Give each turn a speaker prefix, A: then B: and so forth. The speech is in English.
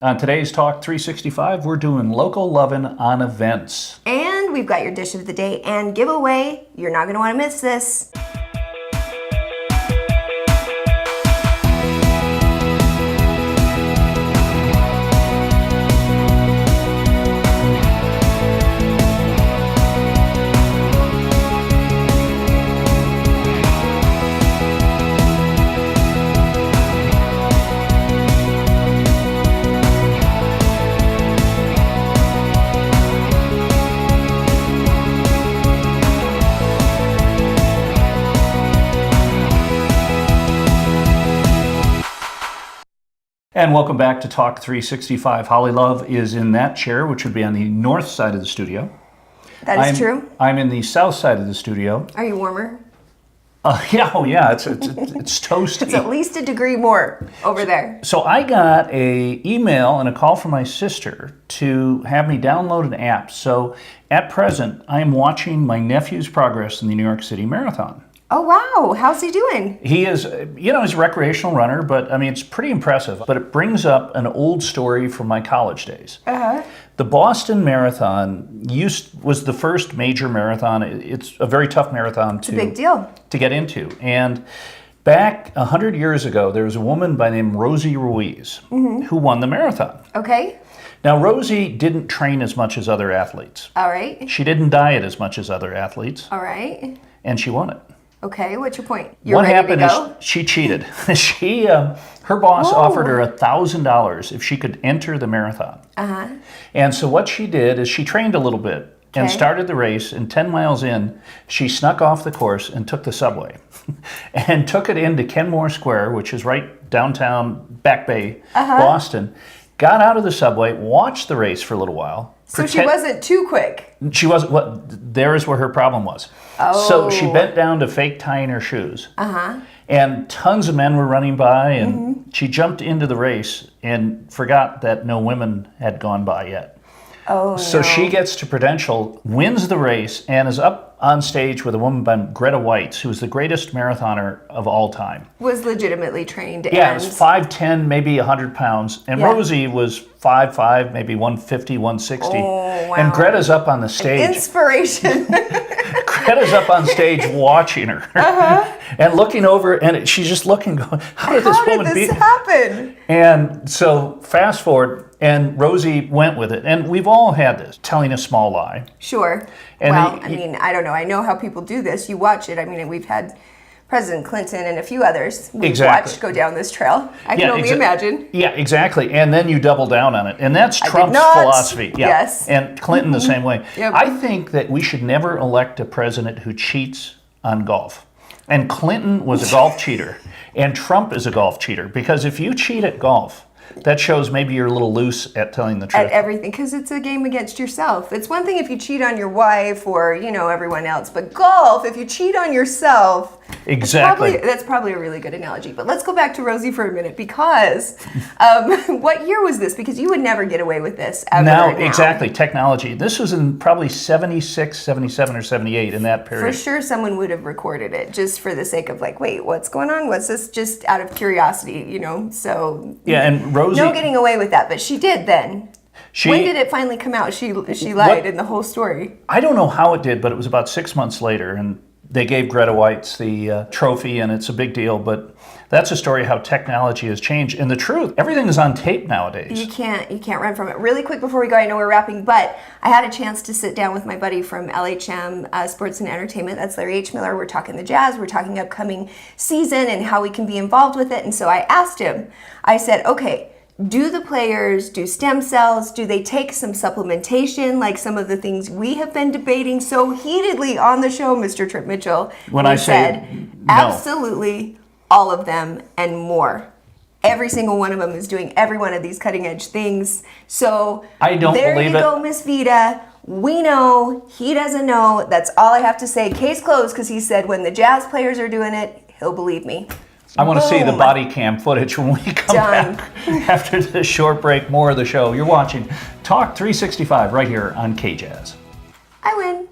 A: On today's Talk 365, we're doing local lovin' on events.
B: And we've got your dish of the day and giveaway. You're not going to want to miss this.
A: And welcome back to Talk 365. Holly Love is in that chair, which would be on the north side of the studio.
B: That is true.
A: I'm in the south side of the studio.
B: Are you warmer?
A: Yeah, it's toasty.
B: It's at least a degree more over there.
A: So I got an email and a call from my sister to have me download an app. So at present, I am watching my nephew's progress in the New York City Marathon.
B: Oh, wow. How's he doing?
A: He is, he's a recreational runner, but I mean, it's pretty impressive. But it brings up an old story from my college days. The Boston Marathon was the first major marathon. It's a very tough marathon
B: It's a big deal
A: to get into. And back 100 years ago, there was a woman by the name Rosie who won the marathon.
B: Okay.
A: Now, Rosie didn't train as much as other athletes.
B: All right.
A: She didn't diet as much as other athletes.
B: All right.
A: And she won it.
B: Okay, what's your point? You're
A: what
B: ready
A: happened
B: to go?
A: is she cheated. Her boss offered her $1,000 if she could enter the marathon. And so what she did is she trained a little bit and started the race, and 10 miles in, she snuck off the course and took the subway and took it into Kenmore Square, which is right downtown Back Bay, Boston, got out of the subway, watched the race for a little while.
B: So she wasn't too quick.
A: She wasn't. There is where her problem was. So she bent down to fake tying her shoes. And tons of men were running by, and she jumped into the race and forgot that no women had gone by yet. So she gets to Prudential, wins the race, and is up on stage with a woman by Greta Weitz, who was the greatest marathoner of all time.
B: Was legitimately trained.
A: Yeah, it was 5'10", maybe 100 pounds. And Rosie was 5'5", maybe 150, 160.
B: Oh, wow.
A: And Greta's up on the stage.
B: An inspiration.
A: Greta's up on stage watching her and looking over, and she's just looking, going, how did this woman be?
B: Happen?
A: And so fast forward, and Rosie went with it. And we've all had this, telling a small lie.
B: Sure.
A: And
B: I don't know. I know how people do this. You watch it. I mean, we've had President Clinton and a few others we've watched go down this trail. I can only imagine.
A: Yeah, exactly. And then you double down on it. And that's Trump's philosophy. Yeah.
B: Yes.
A: And Clinton the same way.
B: Yep.
A: I think that we should never elect a president who cheats on golf. And Clinton was a golf cheater. And Trump is a golf cheater. Because if you cheat at golf, that shows maybe you're a little loose at telling the truth.
B: At everything, because it's a game against yourself. It's one thing if you cheat on your wife or, everyone else, but golf, if you cheat on yourself,
A: exactly.
B: That's probably a really good analogy. But let's go back to Rosie for a minute, because what year was this? Because you would never get away with this ever now.
A: Exactly, technology. This was in probably 76, 77, or 78 in that period.
B: For sure someone would have recorded it just for the sake of wait, what's going on? What's this? Just out of curiosity, so...
A: Yeah, and Rosie...
B: No getting away with that, but she did then. When did it finally come out? She lied in the whole story.
A: I don't know how it did, but it was about 6 months later, and they gave Greta Weitz the trophy, and it's a big deal. But that's a story how technology has changed. And the truth, everything is on tape nowadays.
B: You can't run from it. Really quick before we go, I know we're wrapping, but I had a chance to sit down with my buddy from LHM Sports and Entertainment. That's Larry H. Miller. We're talking the Jazz. We're talking upcoming season and how we can be involved with it. And so I asked him, I said, okay, do the players do stem cells? Do they take some supplementation, like some of the things we have been debating so heatedly on the show, Mr. Trip Mitchell?
A: When I said no.
B: Absolutely all of them and more. Every single one of them is doing every one of these cutting edge things. So
A: I don't
B: there
A: believe
B: you go, Miss Vita. We know, he doesn't know. That's all I have to say. Case closed, because he said when the Jazz players are doing it, he'll believe me.
A: I want to see the body cam footage when we come back after this short break. More of the show. You're watching Talk 365 right here on KJazz.
B: I win.